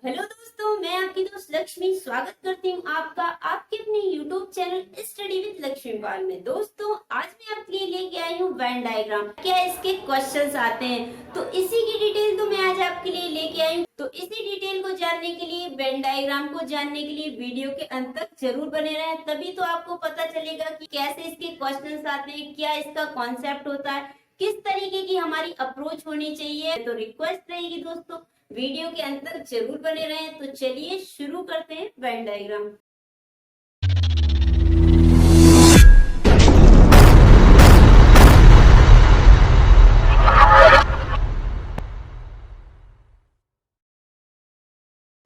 Hello दोस्तों, मैं आपकी दोस्त लक्ष्मी स्वागत करती हूँ आपका आपके अपने YouTube channel study with Lakshmi Pal में। दोस्तों, आज मैं आपके लिए लेके आई हूँ वेन डायग्राम। क्या इसके क्वेश्चंस आते हैं, तो इसी की डिटेल तो मैं आज आपके लिए लेके आई हूँ। तो इसी डिटेल को जानने के लिए, वेन डायग्राम को जानने के लिए वीडियो के अंत तक जरूर बने रहें, तभी तो आपको पता चलेगा कि कैसे इसके क्वेश्चंस आते हैं, क्या इसका कॉन्सेप्ट होता है, किस तरीके की हमारी अप्रोच होनी चाहिए। तो रिक्वेस्ट रहेगी दोस्तों, वीडियो के अंत तक जरूर बने रहें। तो चलिए शुरू करते हैं वेन डायग्राम।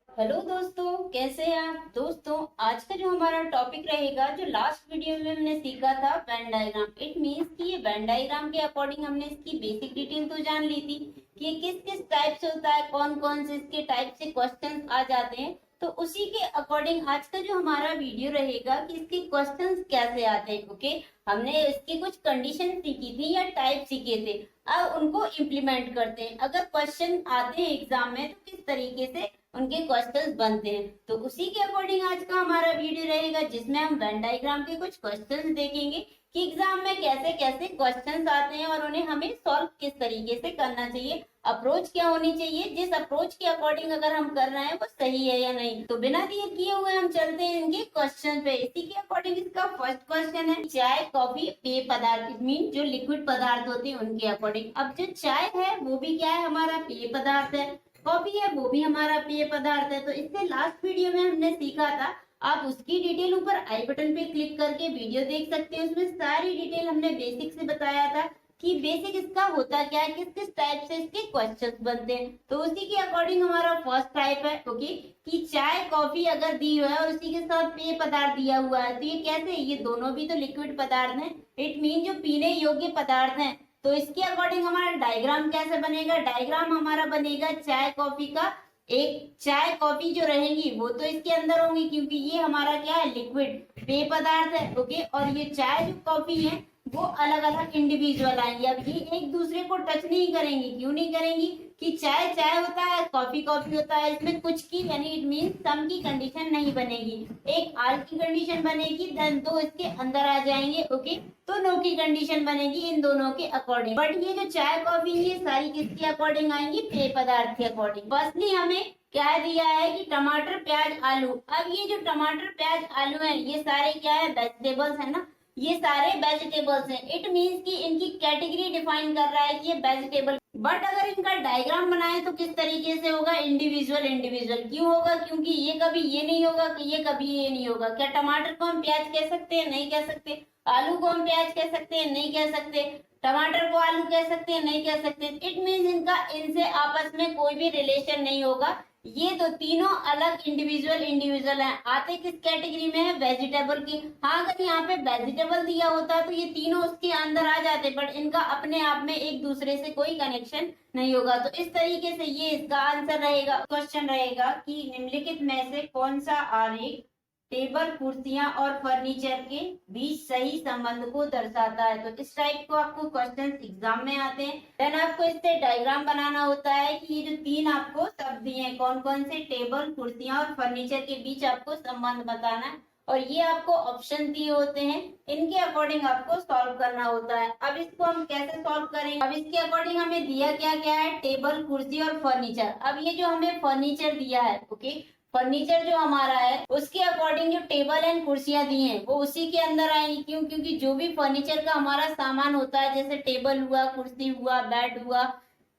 हेलो दोस्तों, कैसे हैं आप। दोस्तों, आज का जो हमारा टॉपिक रहेगा, जो लास्ट वीडियो में हमने सीखा था वेन डायग्राम, इट मींस कि ये वेन डायग्राम के अकॉर्डिंग हमने इसकी बेसिक डिटेल तो जान ली थी कि ये किस किस टाइप से होता है, कौन कौन से इसके टाइप से क्वेश्चंस आ जाते हैं। तो उसी के अकॉर्डिंग आज का जो हमारा वीडियो रहेगा कि इसके क्वेश्चंस कैसे आते हैं। ओके, हमने इसकी कुछ कंडीशन सीखी थी या टाइप सीखे थे, अब उनको इम्प्लीमेंट करते हैं। अगर क्वेश्चन आते हैं एग्जाम में तो किस तरीके से उनके क्वेश्चंस बनते हैं, तो उसी के अकॉर्डिंग आज का हमारा वीडियो रहेगा, जिसमें हम वेन डायग्राम के कुछ क्वेश्चंस देखेंगे कि एग्जाम में कैसे कैसे क्वेश्चंस आते हैं और उन्हें हमें सॉल्व किस तरीके से करना चाहिए, अप्रोच क्या होनी चाहिए, जिस अप्रोच के अकॉर्डिंग अगर हम कर रहे हैं वो सही है या नहीं। तो बिना देर किए हुए हम चलते हैं इनके क्वेश्चन पे। इसी के अकॉर्डिंग इसका फर्स्ट क्वेश्चन है, चाय कॉफी पेय पदार्थ, मीन जो लिक्विड पदार्थ होते हैं उनके अकॉर्डिंग। अब जो चाय है वो भी क्या है, हमारा पेय पदार्थ है, कॉफी है वो भी हमारा पेय पदार्थ है। तो इससे लास्ट वीडियो में हमने सीखा था, आप उसकी डिटेल ऊपर आई बटन पे क्लिक करके वीडियो देख सकते हैं। उसमें सारी डिटेल हमने बेसिक से बताया था कि बेसिक इसका होता क्या है, किस किस टाइप से इसके क्वेश्चंस बनते हैं। तो उसी के अकॉर्डिंग हमारा फर्स्ट टाइप है ओके, कि चाय कॉफी अगर दी हुआ है और उसी के साथ पेय पदार्थ दिया हुआ है, तो ये कैसे, ये दोनों भी तो लिक्विड पदार्थ हैं, इट मीन जो पीने योग्य पदार्थ हैं। तो इसके अकॉर्डिंग हमारा डायग्राम कैसे बनेगा, डायग्राम हमारा बनेगा चाय कॉफी का। एक चाय कॉफी जो रहेंगी वो तो इसके अंदर होंगी, क्योंकि ये हमारा क्या है, लिक्विड पेय पदार्थ है ओके। और ये चाय जो कॉफी है वो अलग अलग इंडिविजुअल आएंगी। अब ये एक दूसरे को टच नहीं करेंगी, क्यों नहीं करेंगी, कि चाय चाय होता है, कॉफी कॉफी होता है, इसमें कुछ की यानी इट मीन सम की कंडीशन नहीं बनेगी। एक आर की कंडीशन बनेगी, देन दो इसके अंदर आ जाएंगे ओके, तो नो की कंडीशन बनेगी इन दोनों के अकॉर्डिंग। बट ये जो चाय कॉफी ये सारी किसके अकॉर्डिंग आएंगी, पेय पदार्थ के अकॉर्डिंग। फर्स्टली हमें क्या दिया है कि टमाटर प्याज आलू। अब ये जो टमाटर प्याज आलू है ये सारे क्या है, वेजिटेबल्स है ना, ये सारे वेजिटेबल्स हैं। इट मींस कि इनकी कैटेगरी डिफाइन कर रहा है कि ये वेजिटेबल। बट अगर इनका डायग्राम बनाए तो किस तरीके से होगा, इंडिविजुअल इंडिविजुअल। क्यों होगा, क्योंकि ये कभी ये नहीं होगा कि ये कभी ये नहीं होगा। क्या टमाटर को हम प्याज कह सकते हैं, नहीं कह सकते। आलू को हम प्याज कह सकते हैं, नहीं कह सकते। टमाटर को आलू कह सकते हैं, नहीं कह सकते। इट मीन्स इनका इनसे आपस में कोई भी रिलेशन नहीं होगा। ये तो तीनों अलग इंडिविजुअल इंडिविजुअल हैं। आते किस कैटेगरी में है, वेजिटेबल की। हाँ, अगर यहाँ पे वेजिटेबल दिया होता तो ये तीनों उसके अंदर आ जाते, बट इनका अपने आप में एक दूसरे से कोई कनेक्शन नहीं होगा। तो इस तरीके से ये इसका आंसर रहेगा। क्वेश्चन रहेगा कि निम्नलिखित में से कौन सा आरेख टेबल कुर्सियां और फर्नीचर के बीच सही संबंध को दर्शाता है। तो इस टाइप को आपको क्वेश्चन एग्जाम में आते हैं। देन आपको इससे डायग्राम बनाना होता है कि ये जो तीन आपको शब्द दिए हैं, कौन कौन से, टेबल कुर्सियां और फर्नीचर के बीच आपको संबंध बताना है, और ये आपको ऑप्शन दिए होते हैं, इनके अकॉर्डिंग आपको सॉल्व करना होता है। अब इसको हम कैसे सॉल्व करेंगे, अब इसके अकॉर्डिंग हमें दिया क्या क्या है, टेबल कुर्सी और फर्नीचर। अब ये जो हमें फर्नीचर दिया है ओके, फर्नीचर जो हमारा है उसके अकॉर्डिंग जो टेबल एंड कुर्सियां दी हैं वो उसी के अंदर आएंगी। क्यों, क्योंकि जो भी फर्नीचर का हमारा सामान होता है, जैसे टेबल हुआ, कुर्सी हुआ, बेड हुआ,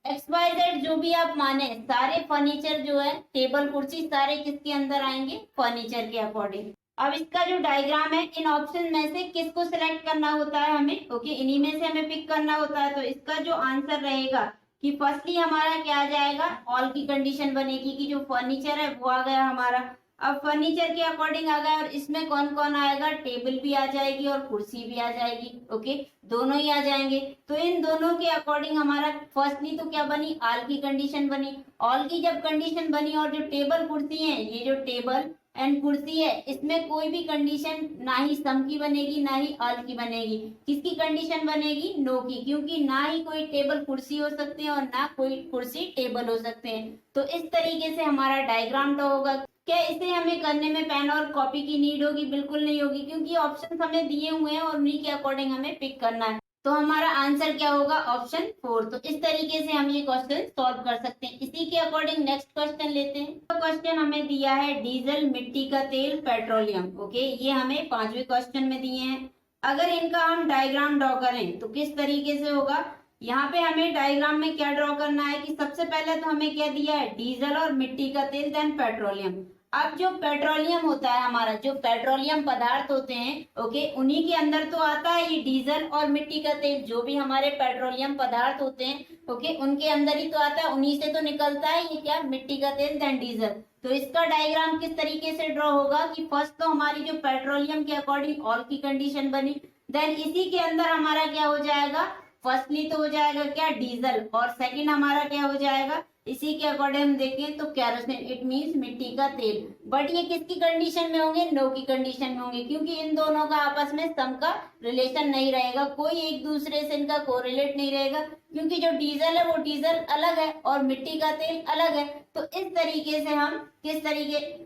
XYZ जो भी आप माने, सारे फर्नीचर जो है, टेबल कुर्सी सारे किसके अंदर आएंगे, फर्नीचर के अकॉर्डिंग। अब इसका जो डायग्राम है, इन ऑप्शन में से किसको सिलेक्ट करना होता है हमें ओके, इन्हीं में से हमें पिक करना होता है। तो इसका जो आंसर रहेगा कि फर्स्टली हमारा क्या आ जाएगा, ऑल की कंडीशन बनेगी कि जो फर्नीचर है वो आ गया हमारा। अब फर्नीचर के अकॉर्डिंग आ गया, और इसमें कौन कौन आएगा, टेबल भी आ जाएगी और कुर्सी भी आ जाएगी ओके, दोनों ही आ जाएंगे। तो इन दोनों के अकॉर्डिंग हमारा फर्स्टली तो क्या बनी, ऑल की कंडीशन बनी। ऑल की जब कंडीशन बनी और जो टेबल कुर्सी है, ये जो टेबल एंड कुर्सी है, इसमें कोई भी कंडीशन ना ही सम की बनेगी ना ही ऑल की बनेगी। किसकी कंडीशन बनेगी? नो की, क्योंकि ना ही कोई टेबल कुर्सी हो सकते हैं और ना कोई कुर्सी टेबल हो सकते हैं। तो इस तरीके से हमारा डायग्राम ड्रॉ होगा। क्या इसे हमें करने में पेन और कॉपी की नीड होगी? बिल्कुल नहीं होगी, क्योंकि ऑप्शन हमें दिए हुए हैं और उन्हीं के अकॉर्डिंग हमें पिक करना है। तो हमारा आंसर क्या होगा? ऑप्शन 4। तो इस तरीके से हम ये क्वेश्चन सॉल्व कर सकते हैं। इसी के अकॉर्डिंग नेक्स्ट क्वेश्चन लेते हैं। तो क्वेश्चन हमें दिया है डीजल, मिट्टी का तेल, पेट्रोलियम। ओके, ये हमें 5वें क्वेश्चन में दिए हैं। अगर इनका हम डायग्राम ड्रॉ करें तो किस तरीके से होगा? यहाँ पे हमें डायग्राम में क्या ड्रॉ करना है कि सबसे पहले तो हमें क्या दिया है? डीजल और मिट्टी का तेल, देन पेट्रोलियम। अब जो पेट्रोलियम होता है हमारा, जो पेट्रोलियम पदार्थ होते हैं, ओके, उन्हीं के अंदर तो आता है ये डीजल और मिट्टी का तेल। जो भी हमारे पेट्रोलियम पदार्थ होते हैं, ओके, उनके अंदर ही तो आता है, उन्हीं से तो निकलता है ये क्या? मिट्टी का तेल देन डीजल। तो इसका डायग्राम किस तरीके से ड्रॉ होगा कि फर्स्ट तो हमारी जो पेट्रोलियम के अकॉर्डिंग ऑल की कंडीशन बनी, देन इसी के अंदर हमारा क्या हो जाएगा? फर्स्टली तो हो जाएगा क्या? डीजल, और सेकंड हमारा क्या हो जाएगा? इसी के अकॉर्डिंग हम देखें तो कैरोसिन, इट मींस मिट्टी का तेल। बट ये किसकी कंडीशन में होंगे? नो की कंडीशन में होंगे, क्योंकि इन दोनों का आपस में सम का रिलेशन नहीं रहेगा, कोई एक दूसरे से इनका कोरिलेट नहीं रहेगा, क्योंकि जो डीजल है वो डीजल अलग है और मिट्टी का तेल अलग है। तो इस तरीके से हम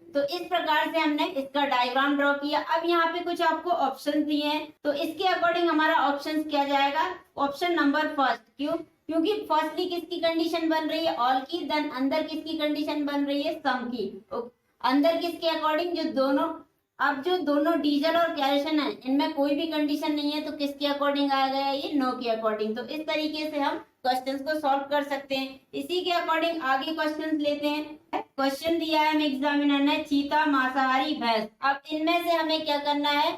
तो इस प्रकार से हमने इसका डायग्राम ड्रॉ किया। अब यहाँ पे कुछ आपको ऑप्शन दिए हैं, तो इसके अकॉर्डिंग हमारा ऑप्शन क्या जाएगा? Option number first. क्यों? क्योंकि फर्स्टली किसकी कंडीशन बन रही है? ऑल की, देन अंदर किसकी कंडीशन बन रही है? सम की। अंदर किसके अकॉर्डिंग? जो दोनों, अब जो दोनों डीजल और कैरोसिन है, इनमें कोई भी कंडीशन नहीं है, तो किसके अकॉर्डिंग आ गया? ये नो के अकॉर्डिंग। तो इस तरीके से हम क्वेश्चंस को सॉल्व कर सकते हैं। इसी के अकॉर्डिंग आगे क्वेश्चंस लेते हैं। क्वेश्चन दिया है हमें एग्जामिनर ने, चीता, मांसाहारी, भैंस। अब इनमें से हमें क्या करना है?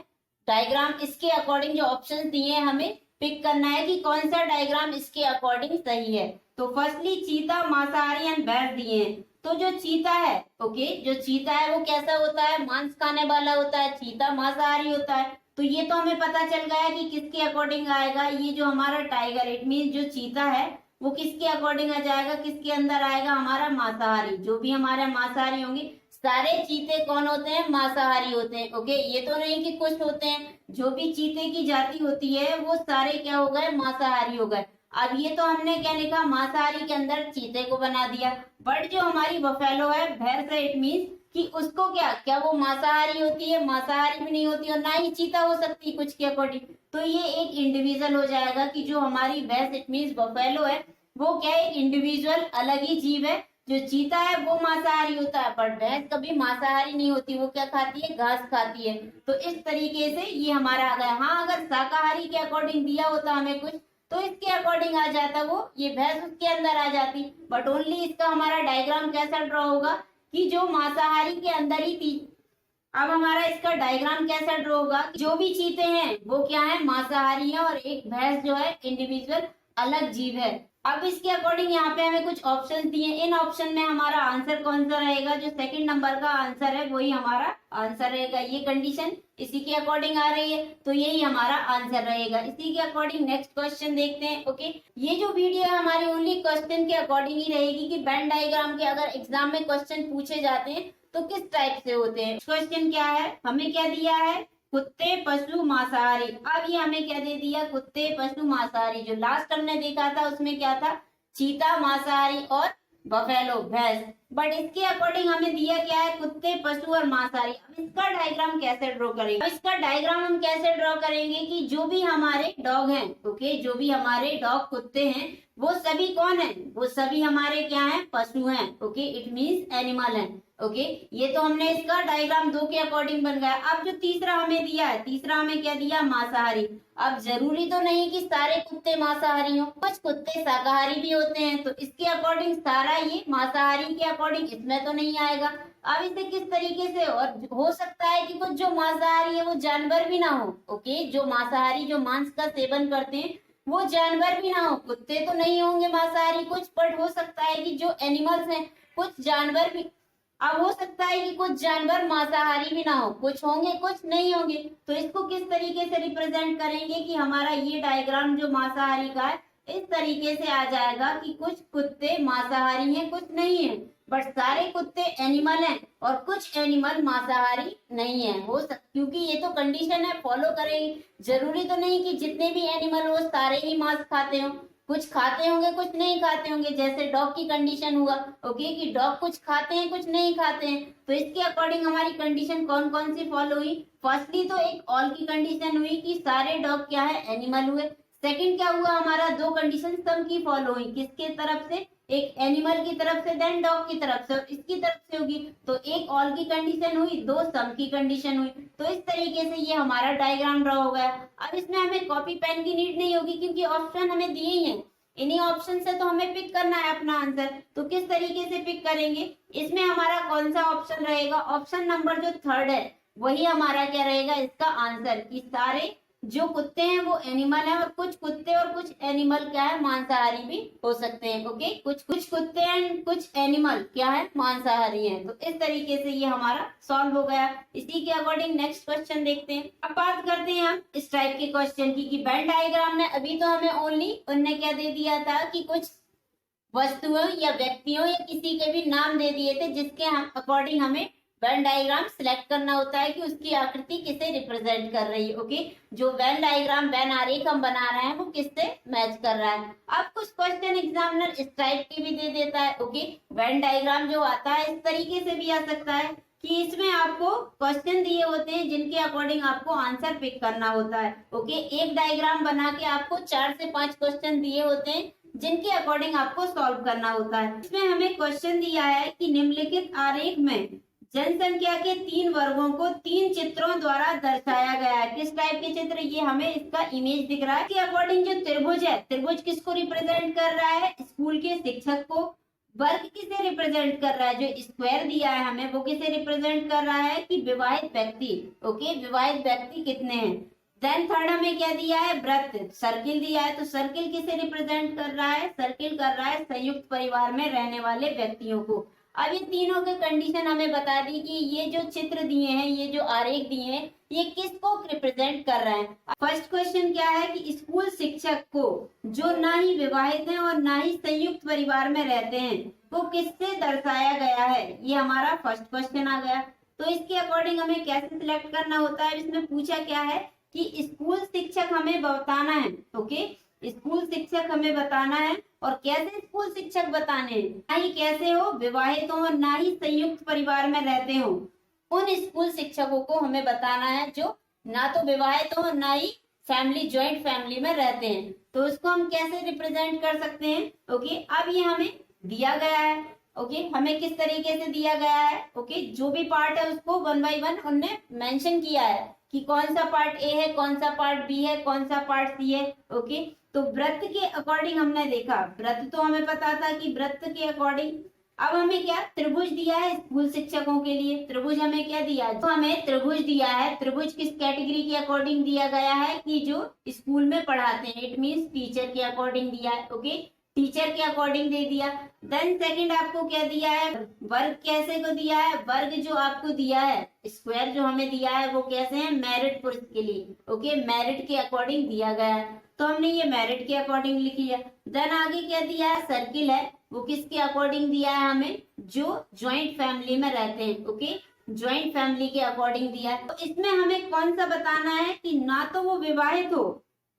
डायग्राम इसके अकॉर्डिंग जो ऑप्शन दिए हैं हमें पिक करना है कि कौन सा डायग्राम इसके अकॉर्डिंग सही है। तो फर्स्टली चीता, मांसाहारी एंड भैंस दिए हैं। तो जो चीता है, ओके, जो चीता है वो कैसा होता है? मांस खाने वाला होता है। चीता मांसाहारी होता है। तो ये तो हमें पता चल गया कि किसके अकॉर्डिंग आएगा। ये जो हमारा टाइगर, इट मीन जो चीता है वो किसके अकॉर्डिंग आ जाएगा? किसके अंदर आएगा? हमारा मांसाहारी। जो भी हमारे मांसाहारी होंगे, सारे चीते कौन होते हैं? मांसाहारी होते हैं। ओके, ये तो नहीं कि कुछ होते हैं। जो भी चीते की जाति होती है वो सारे क्या हो गए? मांसाहारी हो गए। अब ये तो हमने क्या लिखा? मांसाहारी के अंदर चीते को बना दिया। बट जो हमारी बफेलो है, भैंस है, इट मीन्स कि उसको क्या वो मांसाहारी होती है? मांसाहारी भी नहीं होती, और ना ही चीता हो सकती कुछ के अकॉर्डिंग। तो ये एक इंडिविजुअल हो जाएगा कि जो हमारी भैंस, इट मीन्स बफेलो है, वो क्या एक इंडिविजुअल अलग ही जीव है। जो चीता है वो मांसाहारी होता है, पर भैंस कभी मांसाहारी नहीं होती। वो क्या खाती है? घास खाती है। तो इस तरीके से ये हमारा आ गया। हाँ, अगर शाकाहारी के अकॉर्डिंग दिया होता हमें कुछ, तो इसके अकॉर्डिंग आ जाता, वो ये भैंस उसके अंदर आ जाती। बट ओनली इसका हमारा डायग्राम कैसा ड्रॉ होगा कि जो मांसाहारी के अंदर ही थी। अब हमारा इसका डायग्राम कैसा ड्रॉ होगा? जो भी चीते हैं वो क्या है? मांसाहारी है, और एक भैंस जो है इंडिविजुअल अलग जीव है। अब इसके अकॉर्डिंग यहाँ पे हमें कुछ ऑप्शन दिए। इन ऑप्शन में हमारा आंसर कौन सा रहेगा? जो सेकंड नंबर का आंसर है वही हमारा आंसर रहेगा। ये कंडीशन इसी के अकॉर्डिंग आ रही है, तो यही हमारा आंसर रहेगा। इसी के अकॉर्डिंग नेक्स्ट क्वेश्चन देखते हैं। ओके, ये जो वीडियो है हमारी ओनली क्वेश्चन के अकॉर्डिंग ही रहेगी कि वेन डायग्राम के अगर एग्जाम में क्वेश्चन पूछे जाते हैं तो किस टाइप से होते हैं। क्वेश्चन क्या है? हमें क्या दिया है? कुत्ते, पशु, मांसाहारी। अब ये हमें क्या दे दिया? कुत्ते, पशु, मांसाहारी। जो लास्ट हमने देखा था उसमें क्या था? चीता मांसाहारी और बफेलो भैंस। बट इसके अकॉर्डिंग हमें दिया क्या है? कुत्ते, पशु और मांसाहारी। अब इसका डायग्राम कैसे ड्रॉ करेंगे? अब इसका डायग्राम हम कैसे ड्रॉ करेंगे कि जो भी हमारे डॉग हैं, ओके, जो भी हमारे डॉग कुत्ते हैं, वो सभी कौन है? वो सभी हमारे क्या है? पशु हैं। ओके, इट मीन्स एनिमल है। ओके, ये तो हमने इसका डायग्राम 2 के अकॉर्डिंग बन गया। अब जो तीसरा हमें दिया है, तीसरा हमें क्या दिया? मांसाहारी। अब जरूरी तो नहीं कि सारे कुत्ते मांसाहारी हो, कुछ कुत्ते शाकाहारी भी होते हैं। तो इसके अकॉर्डिंग सारा ये मांसाहारी के अकॉर्डिंग इसमें तो नहीं आएगा। अब इसे किस तरीके से, और हो सकता है कि कुछ जो मांसाहारी है वो जानवर भी ना हो। ओके, जो मांसाहारी जो मांस का सेवन करते हैं वो जानवर भी ना हो। कुत्ते तो नहीं होंगे मांसाहारी कुछ, बट हो सकता है कि जो एनिमल्स हैं कुछ जानवर भी। अब हो सकता है कि कुछ जानवर मांसाहारी भी ना हो, कुछ होंगे कुछ नहीं होंगे। तो इसको किस तरीके से रिप्रेजेंट करेंगे कि हमारा ये डायग्राम जो मांसाहारी का है इस तरीके से आ जाएगा कि कुछ कुत्ते मांसाहारी हैं कुछ नहीं है। बट सारे कुत्ते एनिमल हैं और कुछ एनिमल मांसाहारी नहीं है। क्योंकि ये तो कंडीशन है, फॉलो करेंगे। जरूरी तो नहीं कि जितने भी एनिमल हो सारे ही मांस खाते हो, कुछ खाते होंगे कुछ नहीं खाते होंगे। जैसे डॉग की कंडीशन हुआ, ओके, कि डॉग कुछ खाते हैं कुछ नहीं खाते हैं। तो इसके अकॉर्डिंग हमारी कंडीशन कौन कौन सी फॉलो हुई? फर्स्टली तो एक ऑल की कंडीशन हुई कि सारे डॉग क्या है, एनिमल हुए। सेकंड क्या हुआ हमारा, दो कंडीशन सम की फॉलो हुई, किसके तरफ से, एक एनिमल की तरफ से, देन डॉग की तरफ से, इसकी तरफ से होगी। तो एक ऑल की कंडीशन हुई, दो सम की कंडीशन हुई। तो इस तरीके से ये हमारा डायग्राम ड्रॉ हो गया। अब इसमें हमें कॉपी पेन की नीड नहीं होगी, क्योंकि ऑप्शन हमें दिए ही हैं। इन्हीं ऑप्शन से तो हमें पिक करना है अपना आंसर। तो किस तरीके से पिक करेंगे, इसमें हमारा कौन सा ऑप्शन रहेगा, ऑप्शन नंबर जो थर्ड है वही हमारा क्या रहेगा इसका आंसर, कि सारे जो कुत्ते हैं वो एनिमल है, और कुछ कुत्ते और कुछ एनिमल क्या है, मांसाहारी भी हो सकते हैं। ओके, कुछ कुछ कुत्ते एंड कुछ एनिमल क्या है, मांसाहारी हैं। तो इस तरीके से ये हमारा सॉल्व हो गया। इसी के अकॉर्डिंग नेक्स्ट क्वेश्चन देखते हैं। अब बात करते हैं हम इस टाइप के क्वेश्चन की, कि वेन डायग्राम में अभी तो हमें ओनली उनने क्या दे दिया था कि कुछ वस्तुओं या व्यक्तियों या किसी के भी नाम दे दिए थे, जिसके हम अकॉर्डिंग हमें वेन डायग्राम सिलेक्ट करना होता है कि उसकी आकृति किसे रिप्रेजेंट कर रही है। ओके, जो वेन डायग्राम, वेन आरेख हम बना रहे हैं वो किससे मैच कर रहा है। अब कुछ क्वेश्चन एग्जामिनर इस टाइप की भी दे देता है। ओके, वेन डायग्राम जो आता है इस तरीके से भी आ सकता है कि इसमें आपको क्वेश्चन दिए होते हैं जिनके अकॉर्डिंग आपको आंसर पिक करना होता है। ओके, एक डायग्राम बना के आपको 4 से 5 क्वेश्चन दिए होते हैं जिनके अकॉर्डिंग आपको सॉल्व करना होता है। इसमें हमें क्वेश्चन दिया है कि निम्नलिखित आरेख में जनसंख्या के 3 वर्गों को 3 चित्रों द्वारा दर्शाया गया है। किस टाइप के चित्र, ये हमें इसका इमेज दिख रहा है। इसके अकॉर्डिंग जो त्रिभुज है, त्रिभुज किसको रिप्रेजेंट कर रहा है, स्कूल के शिक्षक को। वर्ग किसे रिप्रेजेंट कर रहा है, जो स्क्वायर दिया है हमें वो किसे रिप्रेजेंट कर रहा है, कि विवाहित व्यक्ति। ओके, विवाहित व्यक्ति कितने हैं। देन थर्ड हमें क्या दिया है, वृत्त, सर्किल दिया है। तो सर्किल किसे रिप्रेजेंट कर रहा है, सर्किल कर रहा है संयुक्त परिवार में रहने वाले व्यक्तियों को। अब ये तीनों के कंडीशन हमें बता दी कि ये जो चित्र दिए हैं, ये जो आरेख दिए हैं, ये किसको रिप्रेजेंट कर रहे हैं। फर्स्ट क्वेश्चन क्या है कि स्कूल शिक्षक को, जो ना ही विवाहित हैं और ना ही संयुक्त परिवार में रहते हैं, वो किससे दर्शाया गया है, ये हमारा फर्स्ट क्वेश्चन आ गया। तो इसके अकॉर्डिंग हमें कैसे सिलेक्ट करना होता है, इसमें पूछा क्या है कि स्कूल शिक्षक हमें बताना है। ओके, स्कूल शिक्षक हमें बताना है, और कैसे स्कूल शिक्षक बताने हैं, ना ही कैसे हो, विवाहित हो और ना ही संयुक्त परिवार में रहते हो। उन स्कूल शिक्षकों को हमें बताना है जो ना तो विवाहित हो ना ही फैमिली, ज्वाइंट फैमिली में रहते हैं। तो उसको हम कैसे रिप्रेजेंट कर सकते हैं। ओके, अब ये हमें दिया गया है। ओके, हमें किस तरीके से दिया गया है। ओके, जो भी पार्ट है उसको 1 बाय 1 उनने मेंशन किया है कि कौन सा पार्ट ए है, कौन सा पार्ट बी है, कौन सा पार्ट सी है। ओके, तो वृत्त के अकॉर्डिंग हमने देखा, वृत्त तो हमें पता था कि वृत्त के अकॉर्डिंग अब हमें क्या त्रिभुज दिया है स्कूल शिक्षकों के लिए। त्रिभुज हमें क्या दिया है, तो हमें त्रिभुज दिया है। त्रिभुज किस कैटेगरी के अकॉर्डिंग दिया गया है, कि जो स्कूल में पढ़ाते हैं, इट मीन्स टीचर के अकॉर्डिंग दिया है। ओके, टीचर के अकॉर्डिंग दे दिया। देन सेकंड आपको क्या दिया है, वर्ग कैसे को दिया है, वर्ग जो आपको दिया है, स्क्वायर जो हमें दिया है वो कैसे है, मेरिट पुरुष के लिए। ओके, मेरिट के अकॉर्डिंग दिया गया है, तो हमने ये मेरिट के अकॉर्डिंग लिख लिया। देन आगे क्या दिया है, सर्किल है, वो किसके अकॉर्डिंग दिया है हमें, जो ज्वाइंट फैमिली में रहते हैं। ओके, ज्वाइंट फैमिली के अकॉर्डिंग दिया है। तो इसमें हमें कौन सा बताना है कि ना तो वो विवाहित हो।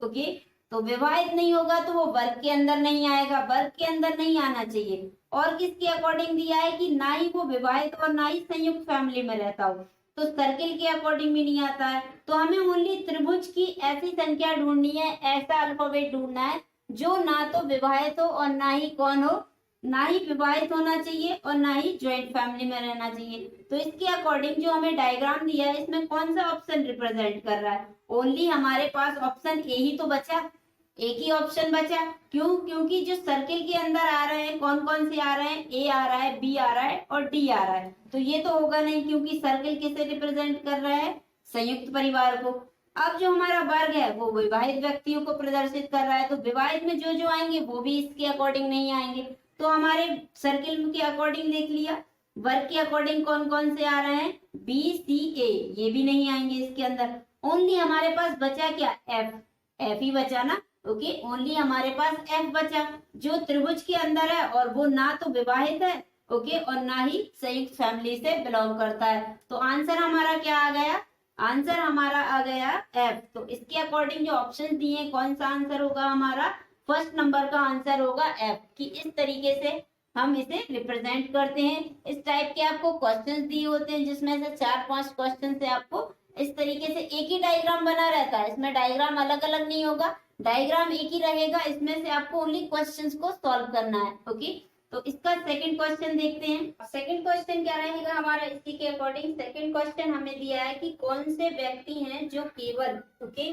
ओके, तो विवाहित नहीं होगा तो वो वर्ग के अंदर नहीं आएगा, वर्ग के अंदर नहीं आना चाहिए। और किसके अकॉर्डिंग दिया है कि ना ही वो विवाहित और ना ही संयुक्त फैमिली में रहता हो, तो सर्किल के अकॉर्डिंग भी नहीं आता है। तो हमें ओनली त्रिभुज की ऐसी संख्या ढूंढनी है, ऐसा अल्फाबेट ढूंढना है जो ना तो विवाहित हो और ना ही कौन हो, ना ही विवाहित होना चाहिए और ना ही ज्वाइंट फैमिली में रहना चाहिए। तो इसके अकॉर्डिंग जो हमें डायग्राम दिया है, इसमें कौन सा ऑप्शन रिप्रेजेंट कर रहा है, ओनली हमारे पास ऑप्शन ए ही तो बचा, एक ही ऑप्शन बचा। क्यों, क्योंकि जो सर्किल के अंदर आ रहे हैं कौन कौन से आ रहे हैं, ए आ रहा है, बी आ रहा है और डी आ रहा है। तो ये तो होगा नहीं, क्योंकि सर्किल किसे रिप्रेजेंट कर रहा है, संयुक्त परिवार को। अब जो हमारा वर्ग है वो विवाहित व्यक्तियों को प्रदर्शित कर रहा है, तो विवाहित में जो जो आएंगे वो भी इसके अकॉर्डिंग नहीं आएंगे। तो हमारे सर्किल के अकॉर्डिंग देख लिया, वर्ग के अकॉर्डिंग कौन कौन से आ रहे हैं, बी सी ए, ये भी नहीं आएंगे इसके अंदर। ओनली हमारे पास बचा क्या, एफ, एफ ही बचा ना। ओके, ओनली हमारे पास एफ बचा, जो त्रिभुज के अंदर है और वो ना तो विवाहित है ओके, और ना ही संयुक्त फैमिली से बिलोंग करता है। तो आंसर हमारा क्या आ गया? आंसर हमारा आ गया एफ। तो इसके अकॉर्डिंग जो ऑप्शन दिए कौन सा आंसर होगा हमारा? फर्स्ट नंबर का आंसर होगा एफ, कि इस तरीके से हम इसे रिप्रेजेंट करते हैं। इस टाइप के आपको क्वेश्चंस दिए होते हैं जिसमें से 4-5 क्वेश्चन से आपको इस तरीके से एक ही डायग्राम बना रहता है, इसमें डायग्राम अलग अलग नहीं होगा, डायग्राम एक ही रहेगा, इसमें से आपको ओनली क्वेश्चंस को सॉल्व करना है। ओके, तो इसका सेकंड क्वेश्चन देखते हैं। सेकंड क्वेश्चन क्या रहेगा हमारा इसी के अकॉर्डिंग? सेकंड क्वेश्चन हमें दिया है कि कौन से व्यक्ति हैं जो केवल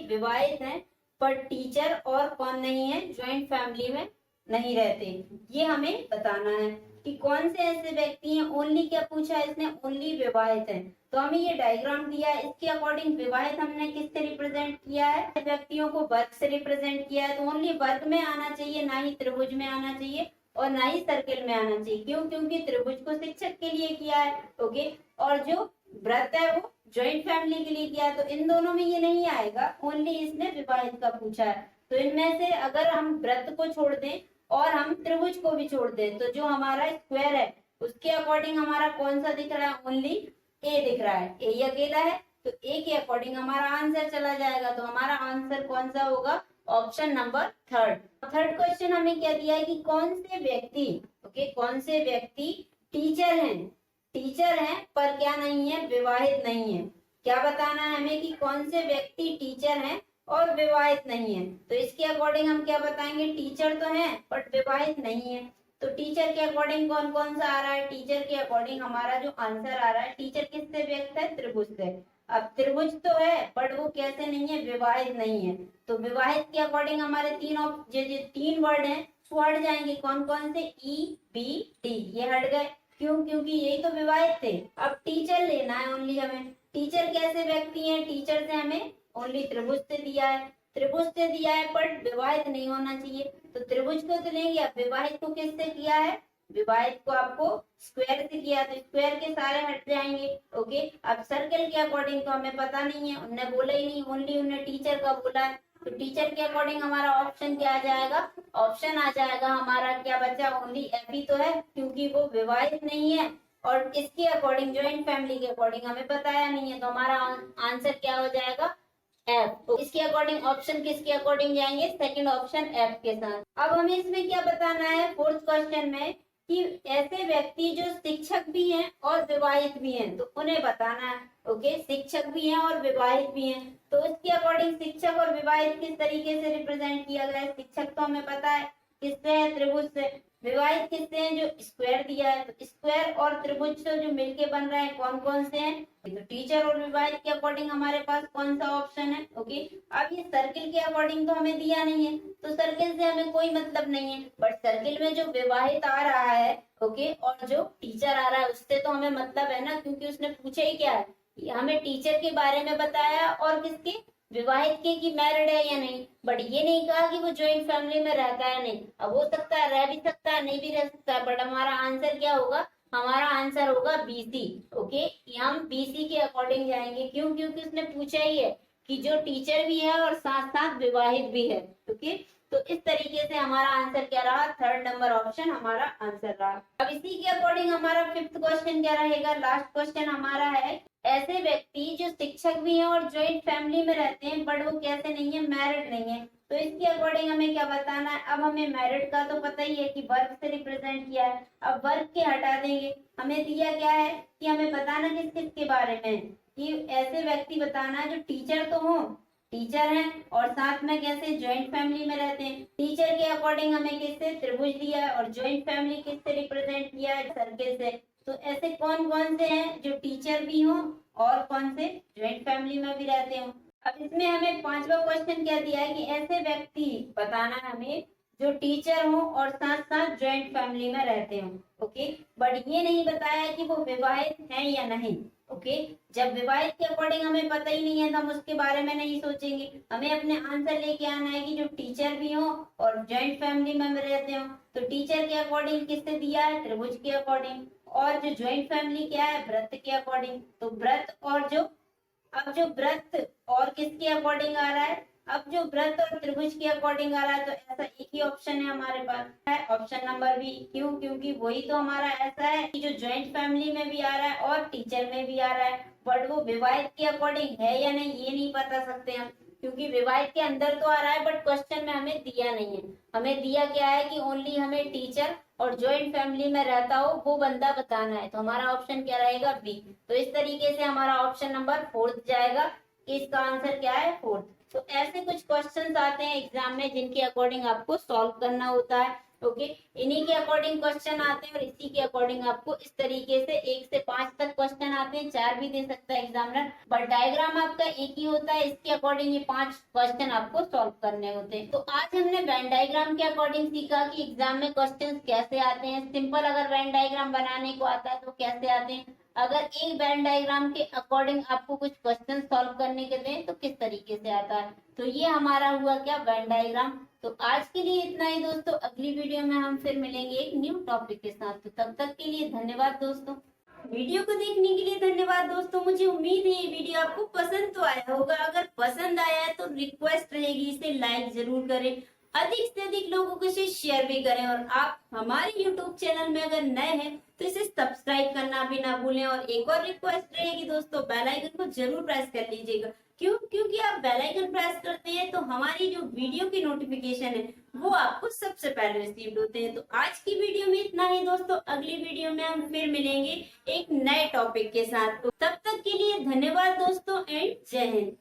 विवाहित हैं पर टीचर और कौन नहीं है, ज्वाइंट फैमिली में नहीं रहते। ये हमें बताना है कि कौन से ऐसे व्यक्ति हैं। ओनली क्या पूछा है इसने? ओनली विवाहित हैं। तो हमें ये डायग्राम दिया है, इसके अकॉर्डिंग विवाहित हमने किससे रिप्रेजेंट किया है? व्यक्तियों को वर्ग से रिप्रेजेंट किया है। तो ओनली वर्ग में आना चाहिए, ना ही त्रिभुज में आना चाहिए और ना ही सर्किल में आना चाहिए। क्यों? क्योंकि त्रिभुज को शिक्षक के लिए किया है। ओके, और जो व्रत है वो ज्वाइंट फैमिली के लिए किया है। तो इन दोनों में ये नहीं आएगा, ओनली इसने विवाहित का पूछा है। तो इनमें से अगर हम व्रत को छोड़ दें और हम त्रिभुज को भी छोड़ दें तो जो हमारा स्क्वायर है उसके अकॉर्डिंग हमारा कौन सा दिख रहा है? ओनली ए दिख रहा है। ए अकेला है, तो ए के अकॉर्डिंग हमारा आंसर चला जाएगा। तो हमारा आंसर कौन सा होगा? Option number third. Third question हमें क्या दिया है कि कौन से व्यक्ति कौन से व्यक्ति टीचर हैं पर क्या नहीं है? विवाहित नहीं है। क्या बताना है हमें कि कौन से व्यक्ति टीचर हैं और विवाहित नहीं है। तो इसके अकॉर्डिंग हम क्या बताएंगे? टीचर तो है बट विवाहित नहीं है। तो टीचर के अकॉर्डिंग कौन कौन सा आ रहा है? टीचर के अकॉर्डिंग हमारा जो आंसर आ रहा है, टीचर किससे व्यक्त है? त्रिभुज से। अब त्रिभुज तो है बट वो कैसे नहीं है? विवाहित नहीं है। तो विवाहित के अकॉर्डिंग हमारे तीन वर्ड हैं वो हट जाएंगे। कौन कौन से? ई, बी, टी, ये हट गए। क्यों? क्योंकि यही तो विवाहित थे। अब टीचर लेना है ओनली हमें। टीचर कैसे व्यक्ति हैं? टीचर से हमें ओनली त्रिभुज से दिया है, त्रिभुज से दिया है बट विवाहित नहीं होना चाहिए। तो त्रिभुज को तो लेंगे। अब विवाहित को किससे किया है? विवाहित को आपको स्क्वायर से किया, तो स्क्वायर के सारे हट जाएंगे। ओके, अब सर्कल के अकॉर्डिंग तो हमें पता नहीं है, उनने बोला ही नहीं, ओनली उन्हें टीचर का बोला है। तो टीचर के अकॉर्डिंग हमारा ऑप्शन क्या आ जाएगा? ऑप्शन आ जाएगा हमारा क्या बचा? ओनली एफ ही तो है, क्योंकि वो विवाहित नहीं है और इसके अकॉर्डिंग ज्वाइंट फैमिली के अकॉर्डिंग हमें बताया नहीं है। तो हमारा आंसर क्या हो जाएगा? एफ। तो इसके अकॉर्डिंग ऑप्शन किसके अकॉर्डिंग जाएंगे? सेकंड ऑप्शन एफ के साथ। अब हमें इसमें क्या बताना है फोर्थ क्वेश्चन में कि ऐसे व्यक्ति जो शिक्षक भी हैं और विवाहित भी हैं, तो उन्हें बताना है। ओके, शिक्षक भी हैं और विवाहित भी हैं, तो इसके अकॉर्डिंग शिक्षक और विवाहित किस तरीके से रिप्रेजेंट किया गया है? शिक्षक तो हमें पता है किससे है? त्रिभुज से। विवाहित किससे हैं? जो स्क्वायर दिया है। तो स्क्वायर और त्रिभुज से जो मिलके बन रहे हैं कौन कौन से हैं? तो टीचर और विवाहित के अकॉर्डिंग हमारे पास कौन सा ऑप्शन है? ओके, अब ये सर्किल के अकॉर्डिंग तो हमें दिया नहीं है, तो सर्किल से हमें कोई मतलब नहीं है। बट सर्किल में जो विवाहित आ रहा है ओके और जो टीचर आ रहा है उससे तो हमें मतलब है ना, क्योंकि उसने पूछा ही क्या है? हमें टीचर के बारे में बताया और किसके? विवाहित के कि मैरिड है या नहीं। बट ये नहीं कहा कि वो ज्वाइंट फैमिली में रहता है नहीं। अब हो सकता है रह भी सकता है, नहीं भी रह सकता है, बट हमारा आंसर क्या होगा? हमारा आंसर होगा बीसी। ओके, हम बीसी के अकॉर्डिंग जाएंगे। क्यों? क्योंकि उसने पूछा ही है कि जो टीचर भी है और साथ साथ विवाहित भी है। ओके, तो इस तरीके से हमारा आंसर क्या रहा? थर्ड नंबर ऑप्शन हमारा आंसर रहा। अब इसी के अकॉर्डिंग हमारा फिफ्थ क्वेश्चन क्या रहेगा? लास्ट क्वेश्चन हमारा है ऐसे व्यक्ति जो शिक्षक भी हैं और ज्वाइंट फैमिली में रहते हैं बट वो कैसे नहीं है? मैरिड नहीं है। तो इसके अकॉर्डिंग हमें क्या बताना है? अब हमें मैरिड का तो पता ही है कि वर्क से रिप्रेजेंट किया है। अब वर्क के हटा देंगे, हमें दिया क्या है कि हमें बताना किस किस के बारे में कि ऐसे व्यक्ति बताना है जो टीचर तो हो, टीचर हैं और साथ में कैसे? ज्वाइंट फैमिली में रहते हैं। टीचर के अकॉर्डिंग हमें किससे? त्रिभुज दिया है और ज्वाइंट फैमिली किससे रिप्रेजेंट किया है? सर्किल से। तो ऐसे कौन कौन से हैं जो टीचर भी हो और कौन से ज्वाइंट फैमिली में भी रहते हो? अब इसमें हमें पांचवा क्वेश्चन क्या दिया है कि ऐसे व्यक्ति बताना है हमें जो टीचर हो और साथ साथ ज्वाइंट फैमिली में रहते हो। ओके, बट ये नहीं बताया कि वो विवाहित हैं या नहीं। ओके, जब विवाहित के अकॉर्डिंग हमें पता ही नहीं है तो हम उसके बारे में नहीं सोचेंगे। हमें अपने आंसर लेके आना है कि जो टीचर भी हो और ज्वाइंट फैमिली में रहते हो। तो टीचर के अकॉर्डिंग किससे दिया है? त्रिभुज के अकॉर्डिंग। और जो ज्वाइंट फैमिली क्या है? व्रत के अकॉर्डिंग। तो व्रत और जो अब जो व्रत और किसके अकॉर्डिंग आ रहा है? अब जो वृत्त और त्रिभुज के अकॉर्डिंग आ रहा है तो ऐसा एक ही ऑप्शन है हमारे पास, है ऑप्शन नंबर बी। क्यों? क्योंकि वही तो हमारा ऐसा है कि जो ज्वाइंट फैमिली में भी आ रहा है और टीचर में भी आ रहा है, बट वो विवाहित के अकॉर्डिंग है या नहीं ये नहीं बता सकते हम, क्योंकि विवाहित के अंदर तो आ रहा है बट क्वेश्चन में हमें दिया नहीं है। हमें दिया क्या है कि ओनली हमें टीचर और ज्वाइंट फैमिली में रहता हो वो बंदा बताना है, तो हमारा ऑप्शन क्या रहेगा? बी। तो इस तरीके से हमारा ऑप्शन नंबर 4 जाएगा कि इसका आंसर क्या है? 4। तो ऐसे कुछ क्वेश्चंस आते हैं एग्जाम में जिनके अकॉर्डिंग आपको सॉल्व करना होता है। ओके, इन्हीं के अकॉर्डिंग क्वेश्चन आते हैं और इसी के अकॉर्डिंग आपको इस तरीके से 1 से 5 तक क्वेश्चन आते हैं, 4 भी दे सकता है एग्जामिनर, बट डायग्राम आपका एक ही होता है, इसके अकॉर्डिंग ये 5 क्वेश्चन आपको सॉल्व करने होते हैं। तो आज हमने वेन डायग्राम के अकॉर्डिंग सीखा कि एग्जाम में क्वेश्चन कैसे आते हैं, सिंपल अगर वेन डायग्राम बनाने को आता है तो कैसे आते हैं, अगर एक वेन डायग्राम के अकॉर्डिंग आपको कुछ क्वेश्चन सॉल्व करने के दें तो किस तरीके से आता है। तो ये हमारा हुआ क्या? Venn diagram. तो आज के लिए इतना ही दोस्तों, अगली वीडियो में हम फिर मिलेंगे एक न्यू टॉपिक के साथ। तो तब तक के लिए धन्यवाद दोस्तों। वीडियो को देखने के लिए धन्यवाद दोस्तों। मुझे उम्मीद है ये वीडियो आपको पसंद तो आया होगा, अगर पसंद आया है तो रिक्वेस्ट रहेगी इसे लाइक जरूर करें, अधिक से अधिक लोगों को इसे शेयर भी करें, और आप हमारे YouTube चैनल में अगर नए हैं तो इसे सब्सक्राइब करना भी ना भूलें। और एक और रिक्वेस्ट रहेगी दोस्तों, बेल आइकन को जरूर प्रेस कर लीजिएगा। क्यों? क्योंकि आप बेल आइकन प्रेस करते हैं तो हमारी जो वीडियो की नोटिफिकेशन है वो आपको सबसे पहले रिसीव होते हैं। तो आज की वीडियो में इतना ही दोस्तों, अगली वीडियो में हम फिर मिलेंगे एक नए टॉपिक के साथ। तो तब तक के लिए धन्यवाद दोस्तों एंड जय हिंद।